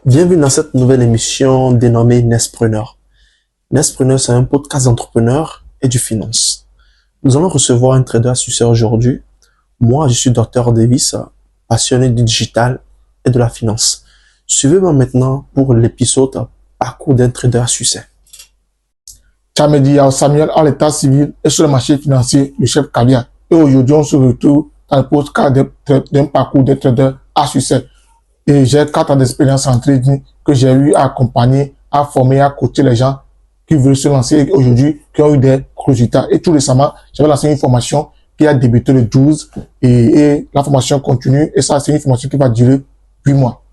Bienvenue dans cette nouvelle émission dénommée Nestpreneur. Nestpreneur, c'est un podcast d'entrepreneurs et du finance. Nous allons recevoir un trader succès aujourd'hui. Moi, je suis Dr Davis, passionné du digital et de la finance. Suivez-moi maintenant pour l'épisode Parcours d'un trader à succès. Chamedi Samuel à l'état civil et sur le marché financier, le chef Caviar. Et aujourd'hui, on se retrouve dans le podcast d'un parcours de trader à succès. Et j'ai 4 ans d'expérience en trading que j'ai eu à accompagner, à former, à coacher les gens qui veulent se lancer aujourd'hui, qui ont eu des résultats. Et tout récemment, j'avais lancé une formation qui a débuté le 12 et la formation continue. Et ça, c'est une formation qui va durer 8 mois.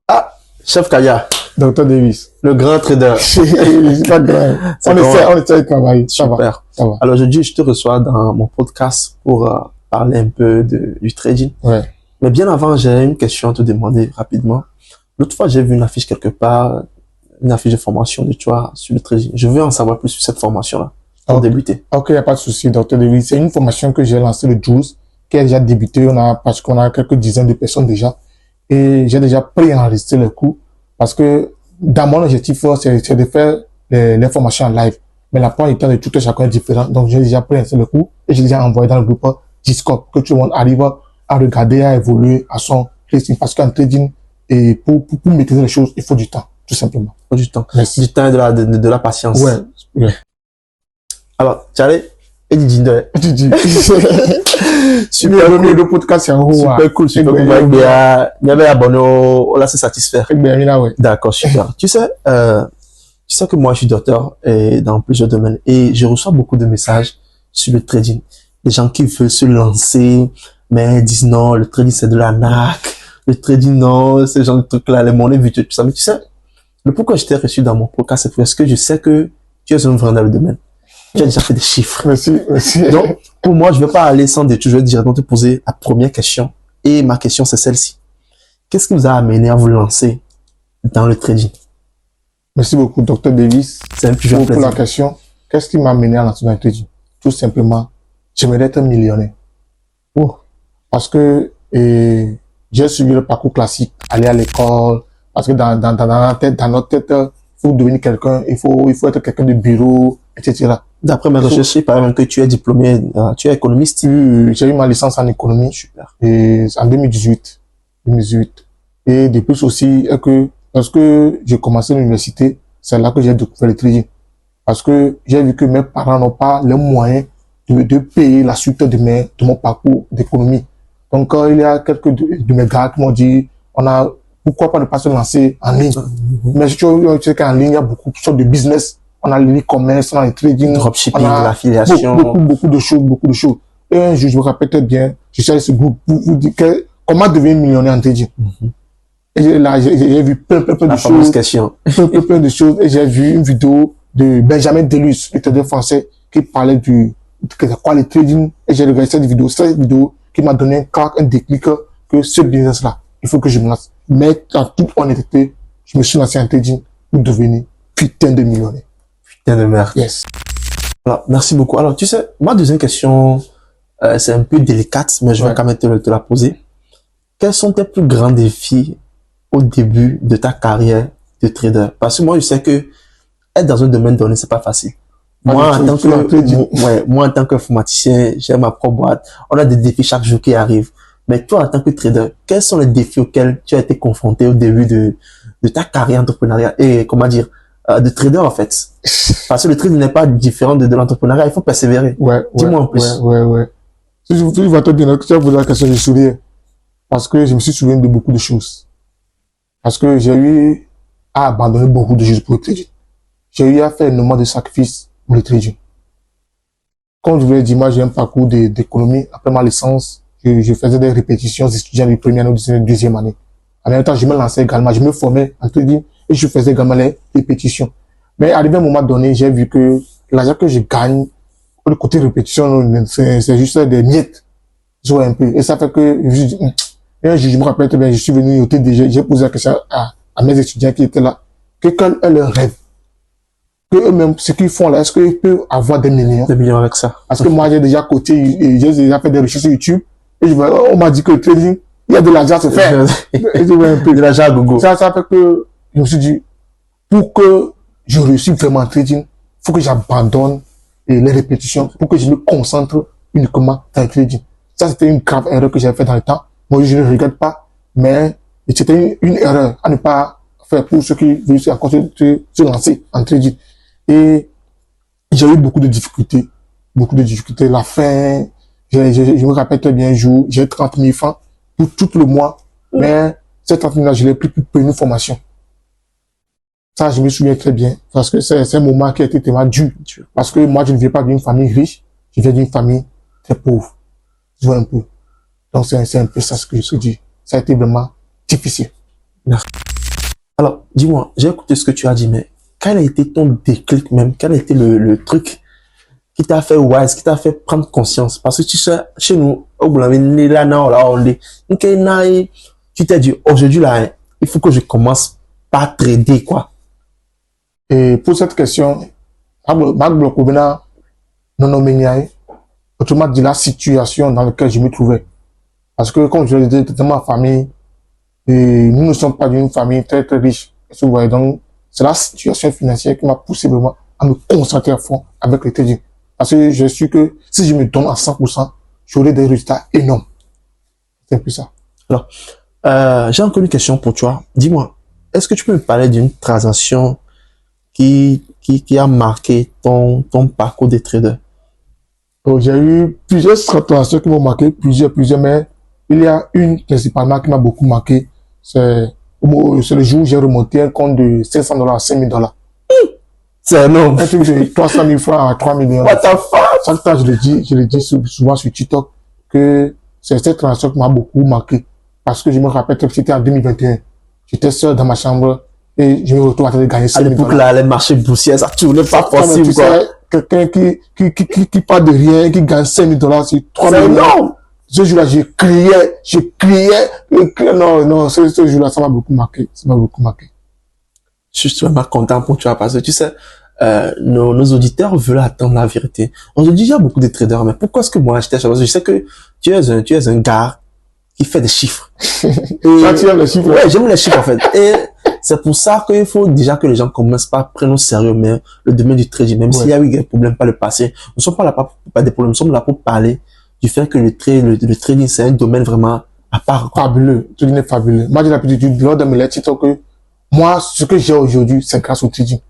Ah, chef Caviar. Dr Davis. Le grand trader. C'est pas grave. On essaie de travailler. Super. Ça va. Alors aujourd'hui, je te reçois dans mon podcast pour parler un peu du trading. Ouais. Mais bien avant, j'ai une question à te demander rapidement. L'autre fois, j'ai vu une affiche quelque part, une affiche de formation de toi sur le trading. Je veux en savoir plus sur cette formation-là pour débuter. Ok, il n'y a pas de souci, Dr Davis. C'est une formation que j'ai lancée le 12, qui a déjà débuté. Parce qu'on a quelques dizaines de personnes déjà. Et j'ai déjà préenregistré le cours. Parce que dans mon objectif, c'est de faire les formations en live. Mais la plupart du temps, de tout chacun est différent. Donc, j'ai déjà préenregistré le cours et j'ai déjà envoyé dans le groupe Discord que tout le monde arrive à regarder, à évoluer à son rythme. Parce qu'en trading, et pour maîtriser les choses, il faut du temps, tout simplement. Il faut du temps. Merci. Du temps et de la patience. Ouais. Alors, Charlie, et du Dinder. Super cool. Le podcast, c'est un super cool. Super cool. Il y avait abonné au là, c'est satisfaire. D'accord, super. Tu sais que moi, je suis docteur et dans plusieurs domaines et je reçois beaucoup de messages sur le trading. Des gens qui veulent se lancer, mais disent non, le trading, c'est de l'arnaque. Le trading, non, ce genre de trucs-là, les monnaies virtuelles, tout ça. Mais tu sais, le pourquoi je t'ai reçu dans mon podcast, c'est parce que je sais que tu es un vrai dans le domaine. Tu as déjà fait des chiffres. Merci. Donc, pour moi, je ne vais pas aller sans détour. Je vais directement te poser la première question. Et ma question, c'est celle-ci. Qu'est-ce qui vous a amené à vous lancer dans le trading? Merci beaucoup, Dr Davis. C'est un toujours pour la question. Qu'est-ce qui m'a amené à lancer dans le trading? Tout simplement, j'aimerais être millionnaire. Oh. Parce que j'ai suivi le parcours classique, aller à l'école. Parce que dans notre tête, il faut devenir quelqu'un, il faut être quelqu'un de bureau, etc. D'après mes recherches, il paraît même que tu es diplômé, tu es économiste. J'ai eu ma licence en économie. Super. Et en 2018. Et de plus aussi, parce que j'ai commencé l'université, c'est là que j'ai découvert le trading. Parce que j'ai vu que mes parents n'ont pas les moyens de payer la suite de mon parcours d'économie. Donc, il y a quelques de mes gars qui m'ont dit, pourquoi pas ne pas se lancer en ligne? Mais tu sais qu'en ligne, il y a beaucoup de business. On a l'e-commerce, on a le trading. Dropshipping, l'affiliation. Beaucoup de choses. Et un jour, je me rappelle très bien, je suis allé sur ce groupe pour vous dire comment devenir millionnaire en trading. Et là, j'ai vu plein de choses. Plein de choses. Et j'ai vu une vidéo de Benjamin Delus, le trader français, qui parlait quoi le trading. Et j'ai regardé cette vidéo qui m'a donné un claque, un déclic que ce business-là, il faut que je me lance. Mais en toute honnêteté, je me suis lancé en trading pour devenir putain de millionnaire. Putain de merde. Yes. Alors, merci beaucoup. Alors, tu sais, ma deuxième question, c'est un peu délicate, mais je vais quand même te la poser. Quels sont tes plus grands défis au début de ta carrière de trader? Parce que moi, je sais que être dans un domaine donné, c'est pas facile. Moi, en tant qu'informaticien, j'ai ma propre boîte. On a des défis chaque jour qui arrivent. Mais toi, en tant que trader, quels sont les défis auxquels tu as été confronté au début de ta carrière entrepreneuriale et, de trader, en fait? Parce que le trading n'est pas différent de l'entrepreneuriat. Il faut persévérer. Dis-moi en plus. Si tu vas te bien, tu vas poser la question, je souviens. Parce que je me suis souvenu de beaucoup de choses. Parce que j'ai eu à abandonner beaucoup de choses pour le trading. J'ai eu à faire énormément de sacrifices pour le trading. Comme je vous l'ai dit, moi, j'ai un parcours d'économie. Après ma licence, je faisais des répétitions d'étudiants de première année ou de deuxième année. En même temps, je me lançais également, je me formais en trading et je faisais également les répétitions. Mais arrivé à un moment donné, j'ai vu que l'argent que je gagne, le côté répétition, c'est juste des miettes. Je vois un peu. Et ça fait que, je me rappelle très bien, je suis venu au TDG, j'ai posé la question à mes étudiants qui étaient là, quel est leur rêve? Que eux-mêmes, ce qu'ils font là, est-ce qu'ils peuvent avoir des millions? Des millions avec ça. Parce que moi, j'ai déjà coté, j'ai déjà fait des recherches sur YouTube, et on m'a dit que le trading, il y a de l'argent à se faire. Et tu vois un peu. De l'argent à gogo. Ça fait que je me suis dit, pour que je réussisse vraiment en trading, faut que j'abandonne les répétitions, pour que je me concentre uniquement dans le trading. Ça, c'était une grave erreur que j'avais fait dans le temps. Moi, je ne regrette pas, mais c'était une erreur à ne pas faire pour ceux qui veulent encore se lancer en trading. Et j'ai eu beaucoup de difficultés. Beaucoup de difficultés. La fin, je me rappelle très bien un jour, j'ai 30 000 francs pour tout le mois. Mais ces 30 000 là, je l'ai pris pour une formation. Ça, je me souviens très bien. Parce que c'est un moment qui a été tellement dur. Parce que moi, je ne viens pas d'une famille riche. Je viens d'une famille très pauvre. Tu vois un peu. Donc, c'est un peu ça ce que je te dis. Ça a été vraiment difficile. Merci. Alors, dis-moi, j'ai écouté ce que tu as dit, mais quel a été ton déclic même? Quel a été le truc qui t'a fait wise, qui t'a fait prendre conscience? Parce que tu sais, chez nous, au bout de tu t'es dit, aujourd'hui là, il faut que je commence par trader, quoi. Et pour cette question, autrement dit la situation dans laquelle je me trouvais. Parce que, comme je l'ai dit, c'était ma famille, et nous ne sommes pas d'une famille très très riche. Vous voyez, donc, c'est la situation financière qui m'a poussé vraiment à me concentrer à fond avec le trading. Parce que je suis que si je me donne à 100%, j'aurai des résultats énormes. C'est un peu ça. Alors, j'ai encore une question pour toi. Dis-moi, est-ce que tu peux me parler d'une transaction qui a marqué ton parcours de trader? Donc, j'ai eu plusieurs transactions qui m'ont marqué, plusieurs, mais il y a une principalement qui m'a beaucoup marqué. C'est le jour où j'ai remonté un compte de $500 à $5,000. C'est énorme. Un truc de 300 000 francs à 3 millions. What the fuck? Chaque temps, je le dis souvent sur TikTok que c'est cette transaction qui m'a beaucoup marqué. Parce que je me rappelle que c'était en 2021. J'étais seul dans ma chambre et je me retrouve en train de gagner $5,000. À l'époque, là, les marchés boursiers, ça tournait pas possible, quoi. Quelqu'un qui part de rien, qui gagne $5,000, c'est 3 millions. Non! Ce jour-là, je criais. Non, ce jour-là, ça m'a beaucoup marqué. Ça m'a beaucoup marqué. Je suis vraiment content pour toi parce que tu sais, nos auditeurs veulent attendre la vérité. Aujourd'hui, il y a beaucoup de traders, mais pourquoi est-ce que moi j'étais parce que je sais que tu es un gars qui fait des chiffres. Ça, tu aimes les chiffres? Ouais, j'aime les chiffres en fait. Et c'est pour ça qu'il faut déjà que les gens commencent par prendre au sérieux, mais le domaine du trading, même s'il y a eu des problèmes par le passé, nous ne sommes pas là pour des problèmes, nous sommes là pour parler du fait que le trading, c'est un domaine vraiment à part. Fabuleux. Le trading est fabuleux. Moi, j'ai l'habitude, lors de mes lectures, que moi, ce que j'ai aujourd'hui, c'est grâce au trading.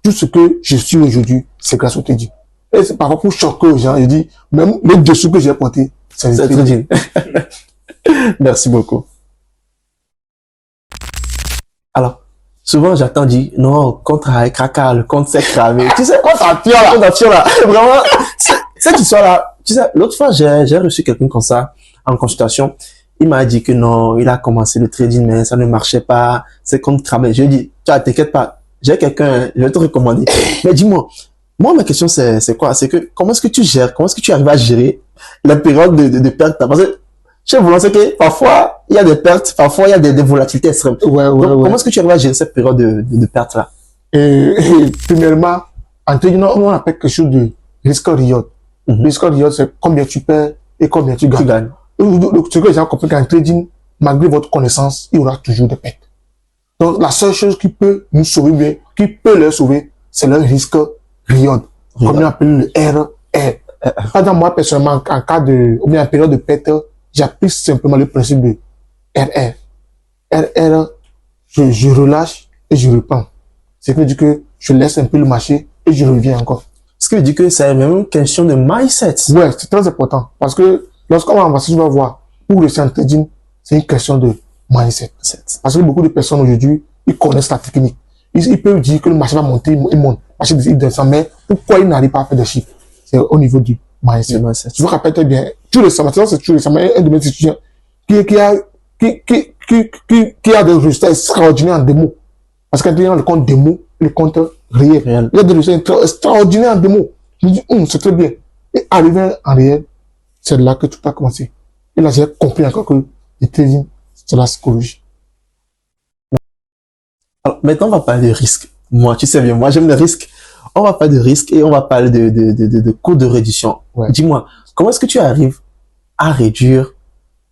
Tout ce que je suis aujourd'hui, c'est grâce au trading. Et c'est parfois pour choquer aux gens, je dis, même le dessous que j'ai porté, c'est le trading. Merci beaucoup. Alors, souvent j'attends dit non, compte travaille caca, le compte s'est cramé. Tu sais, compte là. Vraiment, cette histoire-là, tu sais, l'autre fois j'ai reçu quelqu'un comme ça en consultation. Il m'a dit que non, il a commencé le trading, mais ça ne marchait pas. C'est compte cramé. Je lui ai dit, t'inquiète pas, j'ai quelqu'un, je vais te recommander. Mais dis-moi, moi ma question c'est quoi? C'est que comment est-ce que tu gères, comment est-ce que tu arrives à gérer la période de perte? Parce que chez vous, c'est que parfois, il y a des pertes, parfois, il y a des volatilités extrêmes. Donc, comment est-ce que tu arrives à gérer cette période de perte-là? Et premièrement, en trading, on appelle quelque chose de risque-reward. Risque-reward, c'est combien tu perds et combien tu gagnes. Ce que les gens comprennent qu'en trading, malgré votre connaissance, il y aura toujours des pertes. Donc, la seule chose qui peut nous sauver bien, qui peut leur sauver, c'est le risque-reward. Comme on appelle le RR. Par exemple, moi, personnellement, en cas de, ou bien en période de perte, j'applique simplement le principe de RR. RR, je relâche et je reprends. Ce qui veut dire que je laisse un peu le marché et je reviens encore. Ce qui veut dire que c'est même une question de mindset. Ouais, c'est très important. Parce que lorsqu'on va avancer, tu vas voir, pour réussir en trading, c'est une question de mindset. Parce que beaucoup de personnes aujourd'hui, ils connaissent la technique. Ils peuvent dire que le marché va monter, il monte. Le marché descend, mais pourquoi ils n'arrivent pas à faire des chiffres? C'est au niveau du mindset. Je vous rappelle très bien, tout récemment, c'est tout récemment, un de mes étudiants qui a des résultats extraordinaires en démo. Parce qu'en le compte démo, le compte réel. Il y a des résultats extraordinaires en démo. Je me dis, c'est très bien. Et arrivé en réel, c'est là que tout a commencé. Et là, j'ai compris encore que le trading, c'est la psychologie. Alors, maintenant, on va parler de risque. Moi, tu sais bien, moi, j'aime le risque. On va parler de risque et on va parler de coût de réduction. Ouais. Dis-moi, comment est-ce que tu arrives à réduire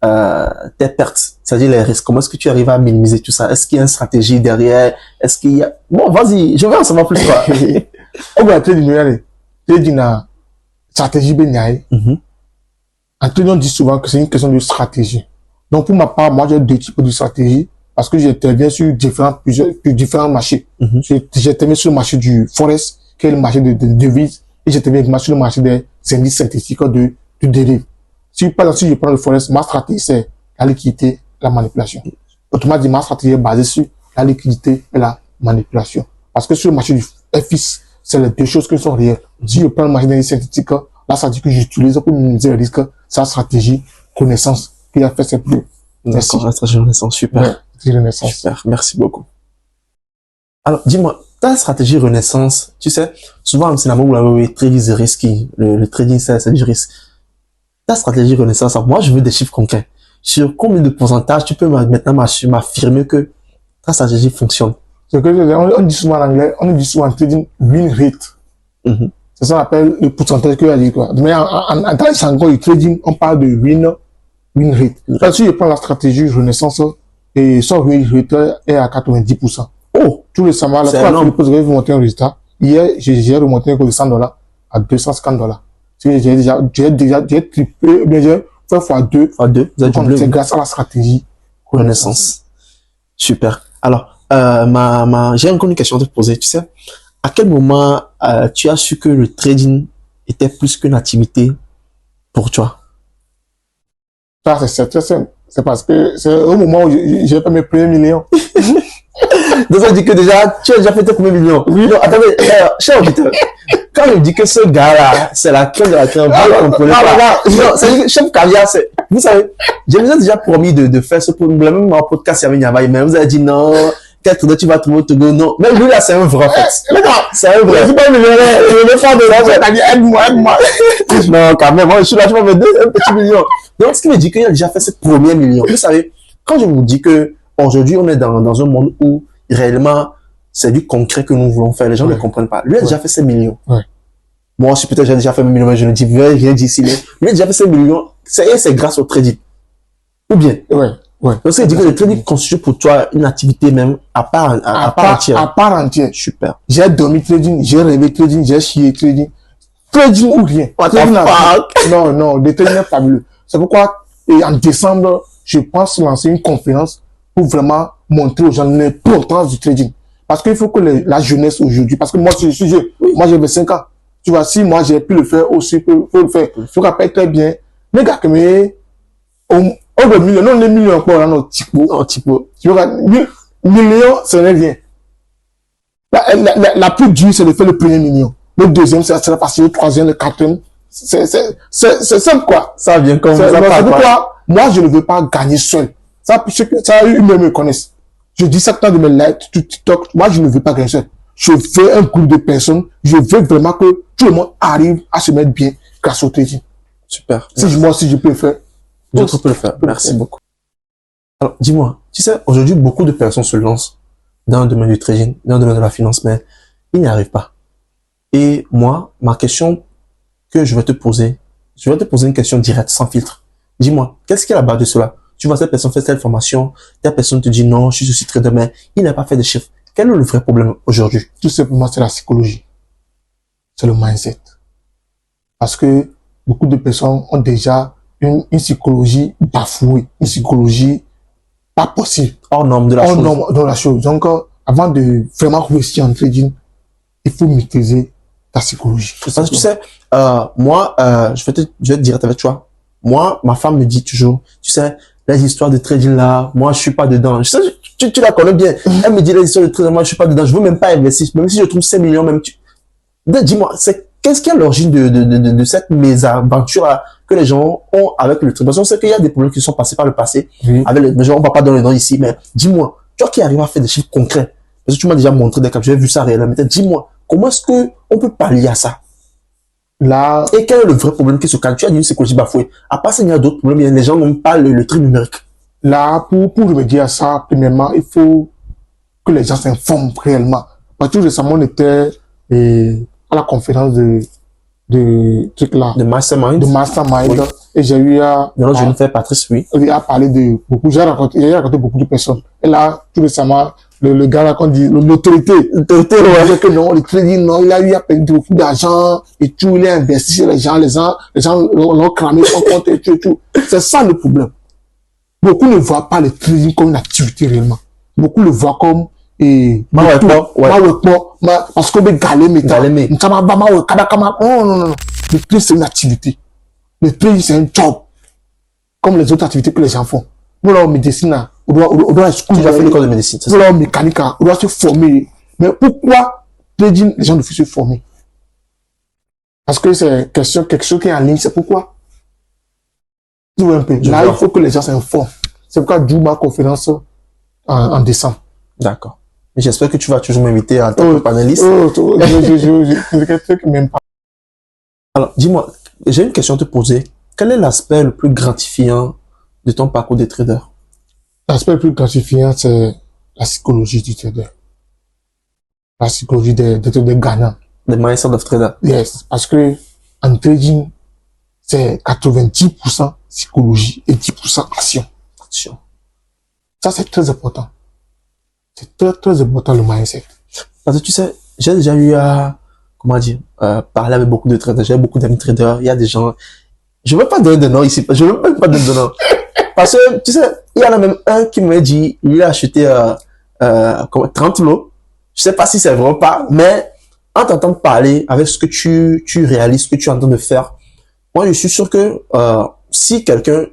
tes pertes, c'est-à-dire les risques? Comment est-ce que tu arrives à minimiser tout ça? Est-ce qu'il y a une stratégie derrière? Est-ce qu'il y a... Bon, vas-y, je veux en savoir plus, quoi. On va te dire, une stratégie béniaï. En trading, on dit souvent que c'est une question de stratégie. Donc, pour ma part, moi, j'ai deux types de stratégies parce que j'interviens sur différents marchés. J'interviens sur le marché du Forex, qui est le marché de devises, et j'interviens sur le marché des indices synthétiques de dérive. Par exemple, si je prends le Forex, ma stratégie, c'est la liquidité, la manipulation. Autrement dit, ma stratégie est basée sur la liquidité et la manipulation. Parce que sur le marché du FX, c'est les deux choses qui sont réelles. Si je prends le marché des indices synthétiques, la stratégie que j'utilise pour minimiser le risque, c'est la stratégie connaissance qui a fait ses preuves. D'accord, la stratégie Renaissance, super. Ouais, Renaissance. Super, merci beaucoup. Alors, dis-moi, ta stratégie Renaissance, tu sais, souvent en cinéma, vous l'avez trading risky. Le trading, c'est du risque. Ta stratégie Renaissance, moi, je veux des chiffres concrets. Sur combien de pourcentage tu peux maintenant m'affirmer que ta stratégie fonctionne? C'est que on dit souvent en anglais, on dit souvent trading win rate. C'est ça qu'on appelle le pourcentage que tu as dit, quoi. Mais en tant que trading, on parle de win rate. Si je prends la stratégie Renaissance, et son win rate est à 90%. Oh, tout récemment, la fois que je vais vous montrer un résultat, hier, j'ai remonté un cours de $100 à $250. J'ai triplé, bien j'ai fait x2. C'est grâce à la stratégie Renaissance. Super. Alors, j'ai encore une question à te poser. Tu sais, à quel moment tu as su que le trading était plus qu'une activité pour toi? Ça, c'est parce que c'est au moment où j'ai fait mes premiers millions. Donc ça dit que déjà, tu as déjà fait tes premiers millions. Oui. Non, attendez, cher auditeur, quand je dis que ce gars-là, c'est la crème de la crème, vous ne comprenez pas. Non, c'est que Chef Caviar, c'est, vous savez, je vous ai déjà promis de faire ce même en podcast avec Nyavaï, mais vous avez dit non, quel truc tu vas trouver au Togo, non. Mais lui là, c'est un vrai, en fait. C'est un vrai. Je suis pas millionnaire, je veux faire de l'argent, t'as dit aide-moi. Non, quand même, moi, je suis là, je vais me donner un petit million. Donc, ce qui me dit qu'il a déjà fait ses premiers millions. Vous savez, quand je vous dis que aujourd'hui, on est dans un monde où réellement, c'est du concret que nous voulons faire. Les gens ne comprennent pas. Lui a déjà fait ses millions. Moi aussi, peut-être, j'ai déjà fait mes millions, mais je ne dis rien d'ici. Mais lui a déjà fait ses millions. C'est grâce au trading. Ou bien. Donc, c'est dit que le trading constitue pour toi une activité même à part entière. À part entière. Super. J'ai dormi trading, j'ai rêvé trading, j'ai chié trading. Trading ou rien. Non, le trading est fabuleux. C'est pourquoi, en décembre, je pense lancer une conférence pour vraiment montrer aux gens l'importance du trading. Parce qu'il faut que la jeunesse aujourd'hui, parce que moi, je suis jeune, moi j'ai 25 ans. Tu vois, si moi j'ai pu le faire aussi, faut le faire. Il faut rappeler très bien. Les gars, que on veut millions, non, les millions encore, là, non, typo. Tu vois, millions, ce n'est rien. La plus dure, c'est de faire le premier million. Le deuxième, c'est la passer, le troisième, le quatrième. C'est simple, quoi. Ça vient comme ça. C'est pourquoi, moi, je ne veux pas gagner seul. Ça, ils me connaissent. Je dis ça dans de mes lives, TikTok. Moi, je ne veux pas gagner seul. Je veux un groupe de personnes. Je veux vraiment que tout le monde arrive à se mettre bien grâce au trading. Super. Si je peux le faire. D'autres peuvent le faire. Merci beaucoup. Alors, dis-moi, tu sais, aujourd'hui, beaucoup de personnes se lancent dans le domaine du trading, dans le domaine de la finance, mais ils n'y arrivent pas. Et moi, ma question que je vais te poser une question directe, sans filtre. Dis-moi, qu'est-ce qui est la base de cela? Tu vois, cette personne fait telle formation, telle personne te dit non, je suis aussi trader, mais il n'a pas fait de chiffres. Quel est le vrai problème aujourd'hui? Tout simplement, c'est la psychologie. C'est le mindset. Parce que beaucoup de personnes ont déjà une psychologie bafouée, une psychologie pas possible. Hors norme de la chose. Donc, avant de vraiment réussir en trading, il faut maîtriser ta psychologie. Parce que tu sais, moi, je vais te dire avec toi. Moi, ma femme me dit toujours, tu sais, les histoires de trading là, moi, je suis pas dedans. Je sais, tu la connais bien. Elle me dit les histoires de trading, moi, je suis pas dedans. Je veux même pas investir. Même si je trouve 5 millions, même dis-moi, qu'est-ce qui est l'origine de cette mésaventure là que les gens ont avec le trading? Parce qu'on sait qu'il y a des problèmes qui sont passés par le passé. Avec les gens, on va pas donner le nom ici, mais dis-moi, toi qui arrives à faire des chiffres concrets, parce que tu m'as déjà montré des captures, j'ai vu ça réellement, mais dis-moi, comment est-ce que on peut pallier à ça? Là, et quel est le vrai problème qui se calme? Tu as dit une psychologie bafouée. À part ça, il y a d'autres problèmes. Les gens n'ont pas le tri numérique. Là, pour remédier à ça, premièrement, il faut que les gens s'informent réellement. Parce que tout récemment, on était à la conférence de de trucs là, De mastermind. de mastermind. Oui. Et j'ai eu à, De notre jeune frère Patrice, oui. à parler de beaucoup, j'ai raconté beaucoup de personnes. Et là, tout récemment, le gars là, qu'on dit, l'autorité, Ouais. dit que non, le crédit, non, il a eu à payer beaucoup d'argent, et tout, il a investi chez les gens l'ont cramé son compte, et tout. C'est ça le problème. Beaucoup ne voient pas le trading comme une activité réellement. Beaucoup le voient comme, Ouais. parce qu'on veut galer, mais Galer, mais- non. Le trading, c'est une activité. Le trading, c'est un job. Comme les autres activités que les gens font. Nous, là, en médecine, on doit Tu as fait l'école de médecine, c'est nous, ça? là, en mécanique, on doit se former. Mais pourquoi trading, les gens doivent se former? Parce que c'est quelque chose qui est en ligne, c'est pourquoi. Tu vois un peu. Je Là, vois. il faut que les gens s'informent. C'est pourquoi d'où ma conférence en décembre. D'accord. Et j'espère que tu vas toujours m'inviter en tant que panéliste. Je même pas. Alors, dis-moi, j'ai une question à te poser. Quel est l'aspect le plus gratifiant de ton parcours de trader? L'aspect le plus gratifiant, c'est la psychologie du trader. La psychologie des gagnants. The mindset of trader. Yes. Parce que, en trading, c'est 90% psychologie et 10% action. Attention. Ça, c'est très important. C'est très, très important, le mindset. Parce que tu sais, j'ai déjà eu à, comment dire, parler avec beaucoup de traders. J'ai beaucoup d'amis traders. Il y a des gens, je veux pas donner de nom ici. Je veux même pas donner de nom. Parce que, tu sais, il y en a même un qui m'a dit, il a acheté, 30 lots. Je sais pas si c'est vrai ou pas, mais en t'entendant parler avec ce que tu réalises, ce que tu es en train de faire, moi, je suis sûr que, si quelqu'un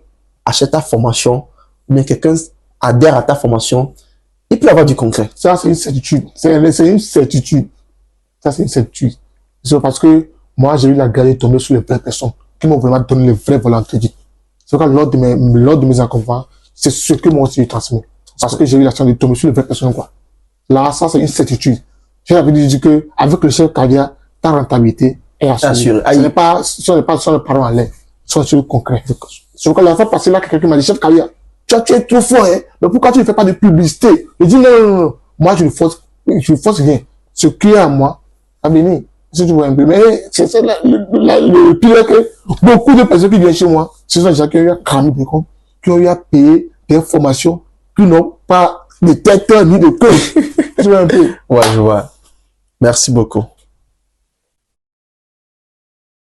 achète ta formation, mais quelqu'un adhère à ta formation, il peut avoir du concret. Ça, c'est une certitude. C'est une certitude. Ça, c'est une certitude. C'est parce que moi, j'ai eu la grâce de tomber sur les vraies personnes qui m'ont vraiment donné les vrais volants crédit. C'est quand lors de mes accompagnements, c'est ce que moi aussi je transmets. Parce que j'ai eu la chance de tomber sur les vraies personnes, quoi. Là, ça, c'est une certitude. J'ai envie de dire que, avec le chef carrière, ta rentabilité est assurée. Ce n'est pas les parents en l'air. C'est sur le concret. C'est pourquoi la fois passée là, quelqu'un m'a dit, chef carrière, tu es trop fort, hein. Mais pourquoi tu ne fais pas de publicité? Je dis non. Moi, je ne force rien. Ce qui est à moi, à venir. Si tu vois un peu. Mais c'est le pire que beaucoup de personnes qui viennent chez moi, ce sont des gens qui ont eu à cramer des comptes, qui ont eu à payer des formations, qui n'ont pas de tête ni de queue. Tu vois un peu. Ouais, je vois. Merci beaucoup.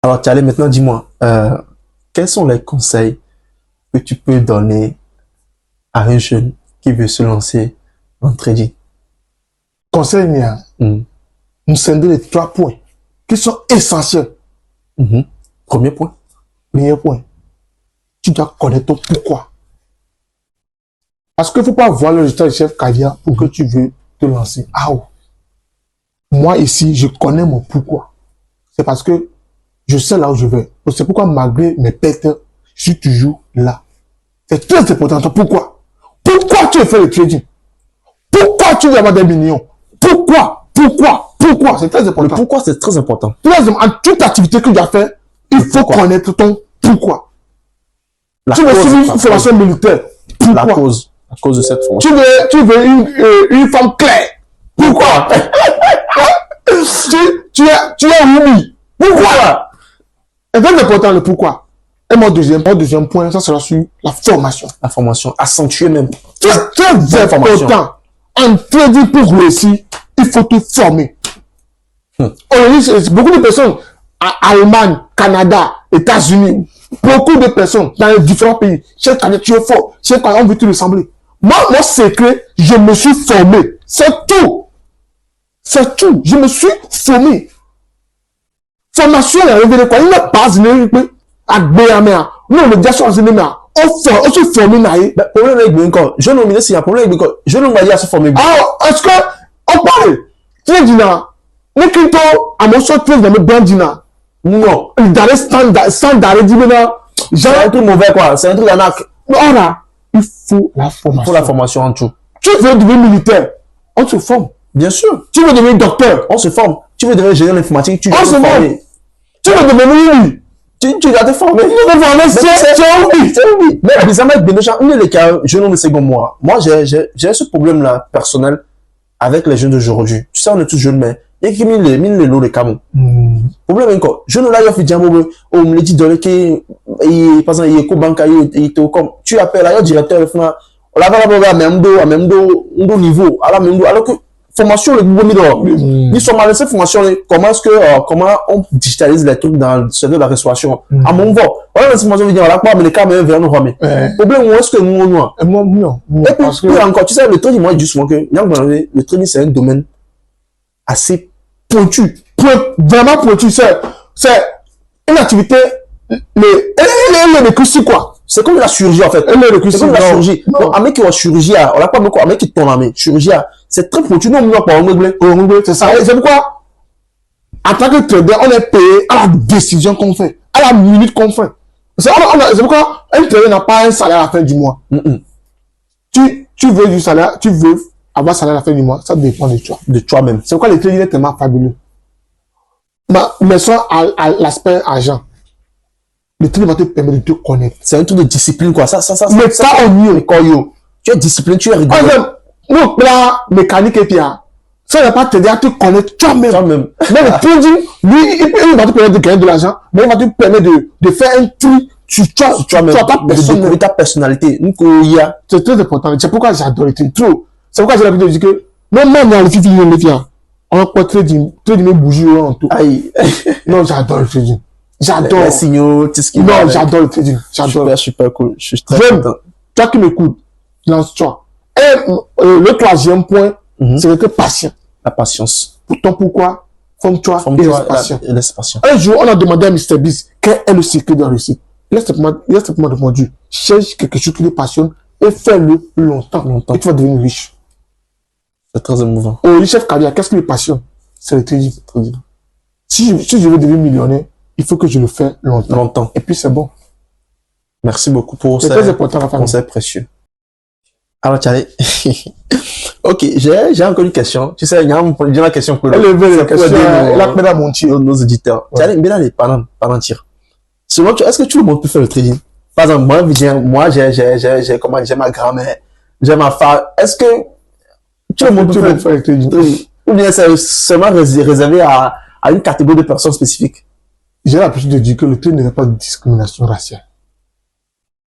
Alors, Tchale, maintenant, dis-moi, quels sont les conseils que tu peux donner à un jeune qui veut se lancer en trading? Conseil, il y a nous scinder les 3 points qui sont essentiels. Premier point. Premier point. Tu dois connaître ton pourquoi. Parce qu'il ne faut pas voir le résultat du chef carrière pour que tu veux te lancer. Ah oh. Moi ici, je connais mon pourquoi. C'est parce que je sais là où je vais. C'est pourquoi malgré mes pertes, je suis toujours là. C'est très important. Pourquoi? Pourquoi tu veux faire le trading? Pourquoi tu veux avoir des millions? Pourquoi? C'est très important. Le pourquoi, c'est très important. En toute activité que tu as fait, il faut connaître ton pourquoi. Tu veux suivre une formation militaire. Pourquoi? La cause de cette formation. Tu veux une femme claire. Pourquoi? tu es Rumi. Pourquoi? C'est très important le pourquoi. Et mon deuxième point, ça sera sur la formation. La formation, accentuée même. Très important. En trading pour réussir, il faut te former. Beaucoup de personnes, Allemagne, Canada, États-Unis, beaucoup de personnes dans les différents pays, chaque année tu es fort, chaque année on veut te ressembler. Moi, mon secret, je me suis formé. C'est tout. Je me suis formé. Formation est arrivée de quoi? Il n'a pas de à Béamea. Nous, on est déjà sur le on se forme. Le problème avec Bianco, je ne sais s'il y a un problème avec Bianco. Je ne vais pas se former. Ah, est-ce que, on parle, Trédina, les crypto, à mon sort, dans le bandina. Non. Dans les standards, c'est un truc mauvais, quoi. C'est un truc d'arnaque. Voilà. Il faut la formation. Il faut la formation en tout. Tu veux devenir militaire, on se forme. Bien sûr. Tu veux devenir docteur, on se forme. Tu veux devenir ingénieur informatique, tu dois te former. Tu veux devenir tu dois te former. C'est oui. Mais bizarrement, avec Benoît, il est le cas, jeune de second mois. Moi, j'ai ce problème-là, personnel, avec les jeunes d'aujourd'hui. Tu sais, on est tous jeunes, mais Il y a qui mine le lot de Cameroun. Problème encore. Je ne l'ai pas fait dire, on me dit de l'équipe, par exemple, il y a banque, il te comme, tu appelles là, il y a directeur de France, on l'a pas même niveau, à la même alors que, formation, le gouvernement dehors. Ils sont mal laissés formation, comment est-ce que, comment on digitalise les trucs dans le secteur de la restauration. À mon voix, on a la formation, on l'a pas, mais les cas, mais vers nous ramener. Problème, où est-ce que nous, non? Et puis, encore, tu sais, le trading, moi, je dis souvent que, le trading, c'est un domaine assez pointu. Vraiment pointu, c'est une activité, le cursus, quoi. C'est comme la chirurgie, en fait. C'est comme la chirurgie. Non, un mec qui va chirurgie, on l'a pas beaucoup, un mec qui tombe en main, chirurgie, c'est très pointu. Nous, on n'a pas c'est ça. C'est pourquoi, en tant que trader, on est payé à la décision qu'on fait, à la minute qu'on fait. C'est pourquoi un trader n'a pas un salaire à la fin du mois. Tu veux du salaire, tu veux avoir salaire à la fin du mois, ça dépend de toi. De toi-même. C'est pourquoi le trading est tellement fabuleux. Mais ça, à l'aspect argent. Le trading va te permettre de te connaître. C'est un truc de discipline, quoi. Mais ça, tu es discipliné, tu es rigoureux. Nous, plan mécanique et puis, ça va pas t'aider à te connaître toi-même. Mais le trading, lui, il va te permettre de gagner de l'argent, mais il va te permettre de faire un truc sur toi-même. De ta personnalité. C'est très important. C'est pourquoi j'adore le trading. C'est pourquoi j'ai l'habitude de dire que, même moi, dans les filles, on peut trading mes bougies en tout. Aïe. Non, j'adore le trading. J'adore. Les signaux, tout ce qui non, j'adore le trading. J'adore. Super cool. Je suis très content. Toi qui m'écoutes, lance-toi. Et le troisième point, c'est d'être patient. La patience. Pourtant, pourquoi? Forme-toi et reste patient. Un jour, on a demandé à Mr. Beast quel est le secret de la réussite. Il a simplement répondu, cherche quelque chose qui te passionne et fais-le longtemps. Et tu vas devenir riche. C'est très émouvant. Le chef carrière, qu'est-ce qui me passionne? C'est le trading. Si je veux devenir millionnaire, il faut que je le fasse longtemps. Et puis c'est bon. Merci beaucoup pour ces conseils précieux. Alors, Charlie. Ok, j'ai encore une question. Tu sais, il y a une question pour nos auditeurs. Charlie, bien aller, pas mentir. Selon toi, est-ce que tout le monde peut faire le trading? Par exemple, moi, j'ai ma grand-mère, j'ai ma femme. Est-ce que tout le monde peut faire le trading? Ou bien c'est seulement réservé à une catégorie de personnes spécifiques? J'ai l'habitude de dire que le trading n'est pas de discrimination raciale.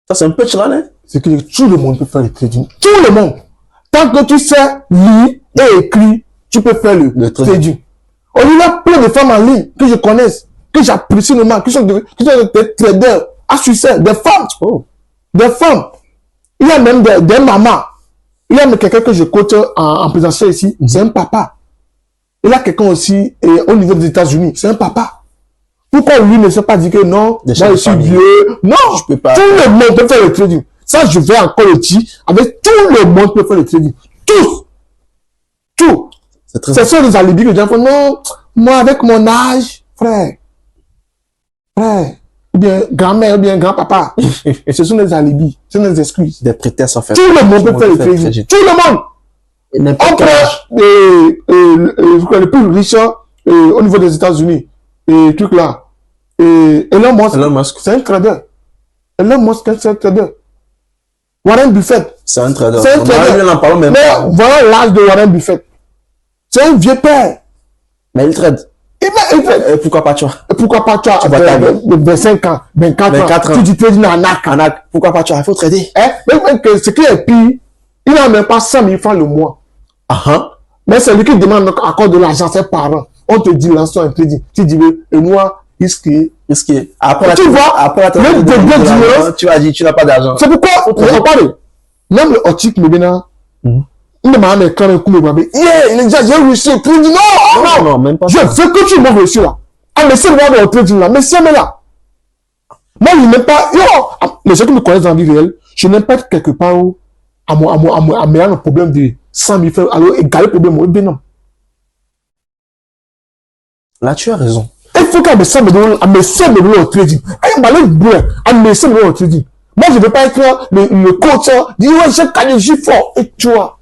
Ça, c'est un peu là, hein? C'est que tout le monde peut faire le trading. Tout le monde! Tant que tu sais lire et écrire, tu peux faire le trading. On y a plein de femmes en ligne que je connaisse, que j'apprécie normalement, qui sont des traders à succès, des femmes. Des femmes. Il y a même des mamans. Il y a même quelqu'un que je coach en présentiel ici, c'est un papa. Il y a quelqu'un aussi au niveau des États-Unis, c'est un papa. Pourquoi lui ne s'est pas dit que non, moi je suis vieux. Non, je peux pas. Tout le monde peut faire le trading. Ça, je vais encore le dire. Avec tout le monde peut faire le trading. Tous. Tout. C'est ça les alibis que les gens font. Non, moi avec mon âge, frère, ou bien grand-mère, ou bien grand-papa. Ce sont des alibis. Ce sont des excuses. Des prétextes en fait. Tout le monde peut faire le trading. Tout le monde. On prend le plus riche au niveau des États-Unis. Et truc là. Et Elon Musk, c'est un trader. Elon Musk, c'est un trader. Warren Buffett, c'est un trader. C'est un trader. Mais voilà l'âge de Warren Buffett. C'est un vieux père. Mais il trade. Il trade. Et pourquoi pas toi? Pourquoi pas toi? De 25 ans, 24 ans. Tu dis trading en NAC. Pourquoi pas toi? Il faut trader. Ce qui est pire, il n'a même pas 100 000 francs le mois. Mais c'est lui qui demande encore de l'argent, ses parents. On te dit, lance-toi un trading. Tu dis, et moi, risqué. Après, tu vois, le début du tu as dit, tu n'as pas d'argent. C'est pourquoi, on parle. Même le Otik, il m'a mis quand même coup, il a dit, j'ai réussi au trading. Non, même pas. Je veux que tu m'as réussi là. Mais c'est moi au trading là. Mais c'est là. Moi, je n'aime pas, les gens qui me connaissent dans la vie réelle, je n'aime pas être quelque part où, à un problème de 100 000 francs, alors égaler le problème, bien non. Là, tu as raison. Il faut qu'elle me semble au trading. Elle m'a me semble au trading. Moi, je ne veux pas être le coach, dire, ouais, j'ai gagné, j'ai fort. Et tu vois.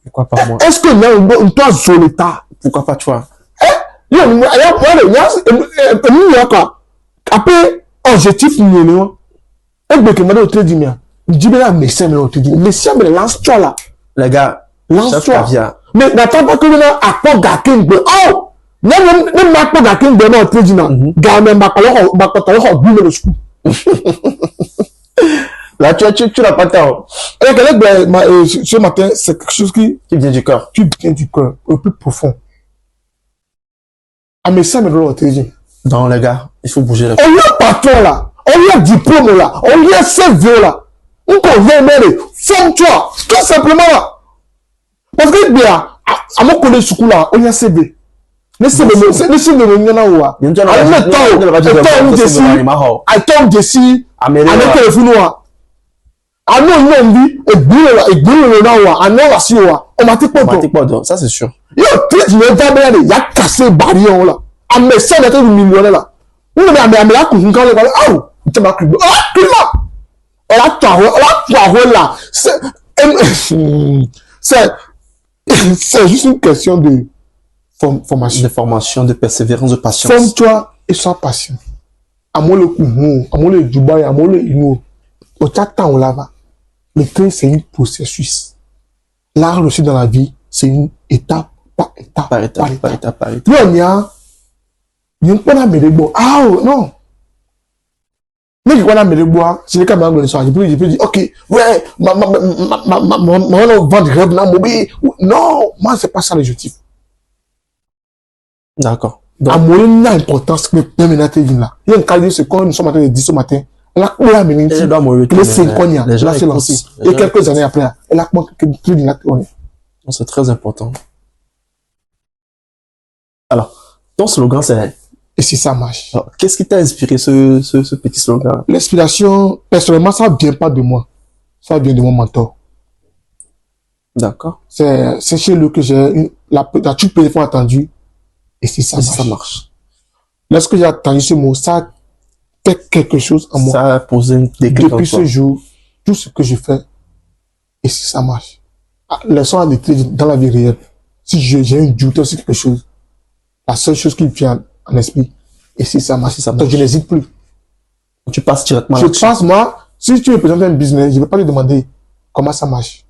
Pourquoi pas moi? Est-ce que il y a une toi zoleta? Pourquoi pas toi? Après, objectif, nous, et bien que au trading, je dis, mais là, mais c'est au trading. Mais c'est, mais lance-toi là. Les gars, lance-toi. Mais n'attends pas que maintenant, à quoi gâter, oh! Même ma pas d'accueil de mon trading, gamin, ma alors, le scoop. Là, tu l'as pas tant. Ce matin, c'est quelque chose qui vient du cœur. Qui vient du cœur, un peu profond. Ah, mais ça, mais dans le trading. Non, les gars, il faut bouger là. On y a patron là, on y a diplôme là, on y a CV là. On convient, mais forme-toi, tout simplement là. Parce que, bien, à mon collège sous là, on y a CV. Le CV, le CV, il y en a où? Il y en a où? Ah non, non, oui, et ça c'est sûr. Il y a il y a cassé barrière là. Ah, mais ça, il y a un millionnaire là. On a mis là, on a tu m'as cru. Là. C'est juste une question de formation. De formation, de persévérance, de patience. Forme-toi et sois patient. À moi le coup, à moi le Dubaï, à moi le Imo. Au temps là-bas. Le train, c'est un processus. L'art aussi dans la vie, c'est une étape par étape. Par étape. Puis on y a, ah non. Mais quand on a mis les bois, c'est le cas de soir. Je peux dire, ok, ouais, maman, on vend du rêve là, non, moi, c'est pas ça l'objectif. D'accord. À mon importance que même là. Il y a un cas de c'est quand nous sommes en train de 10 ce matin. Elle a coulé à mes les 5 ans, là, c'est lancé. Et quelques années après, elle a plus de la tournée. C'est très important. Alors, ton slogan, c'est... Et si ça marche. Qu'est-ce qui t'a inspiré ce petit slogan? L'inspiration, personnellement, ça ne vient pas de moi. Ça vient de mon mentor. D'accord. C'est chez lui que j'ai la toute première fois entendu. Et si ça marche. Lorsque j'ai entendu ce mot, ça a fait quelque chose en moi. Ça a posé une déclic. Depuis ce jour, tout ce que je fais, et si ça marche. Les soins dans la vie réelle. Si j'ai un doute sur quelque chose, la seule chose qui vient en esprit, et si ça marche, donc je n'hésite plus. Tu passes directement je passe, moi, si tu me présentes un business, je ne vais pas lui demander comment ça marche.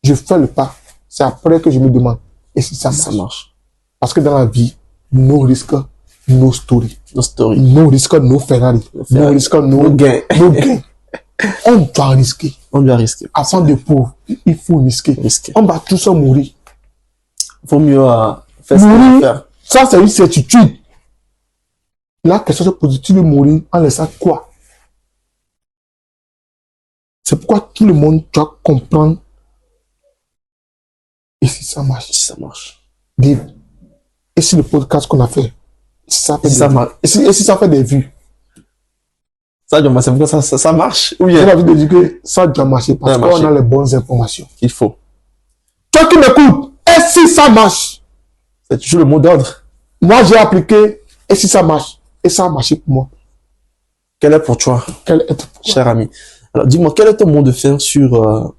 Je fais le pas. C'est après que je me demande, et si ça marche. Parce que dans la vie, nos risques, nos stories. Nos risques, nos Ferrari. Nos risques, nos gains. On doit risquer. Afin de pauvre, il faut risquer. On va tous mourir. Il faut mieux faire ce qu'on veut faire. Ça, c'est une certitude. La question se pose, tu veux mourir en laissant quoi? C'est pourquoi tout le monde doit comprendre. Et si ça marche? Si ça marche. Et si le podcast qu'on a fait, ça fait et si ça fait des vues? Ça doit marcher. Ça marche? Oui. J'ai envie de dire que ça doit marcher parce qu'on a les bonnes informations. Il faut. Toi qui m'écoutes, et si ça marche? C'est toujours le mot d'ordre. Moi, j'ai appliqué, et si ça marche? Et ça a marché pour moi. Quel est pour toi, cher ami? Alors, dis-moi, quel est ton mot de fin sur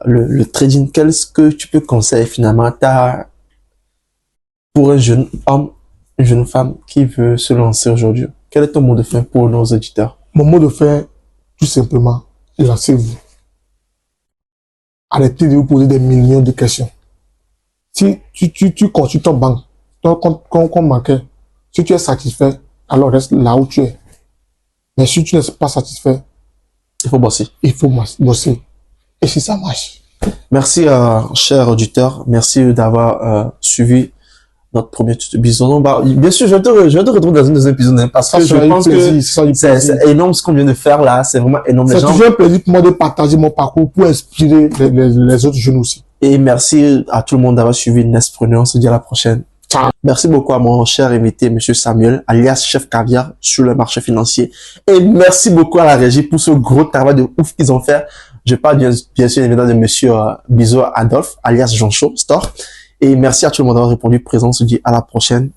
le trading? Qu'est-ce que tu peux conseiller finalement pour un jeune homme, une jeune femme qui veut se lancer aujourd'hui? Quel est ton mot de fin pour nos auditeurs? Mon mot de fin, tout simplement, lancez-vous. Arrêtez de vous poser des millions de questions. Si tu consultes ton banque, ton compte bancaire, si tu es satisfait, alors reste là où tu es. Mais si tu n'es pas satisfait, il faut bosser. Il faut bosser. Et si ça marche. Merci, cher auditeur. Merci d'avoir suivi notre premier bison. Bien sûr, je vais te retrouver dans un deuxième épisode, hein, parce que je pense que c'est énorme ce qu'on vient de faire là. C'est vraiment énorme. C'est toujours un plaisir pour moi de partager mon parcours pour inspirer les autres jeunes aussi. Et merci à tout le monde d'avoir suivi Nespreneur. On se dit à la prochaine. Ciao. Merci beaucoup à mon cher invité, monsieur Samuel, alias Chef Caviar sur le marché financier. Et merci beaucoup à la régie pour ce gros travail de ouf qu'ils ont fait. Je parle bien sûr évidemment de monsieur Bizo Adolphe, alias Jean Chaud Store. Et merci à tout le monde d'avoir répondu présent. On se dit à la prochaine.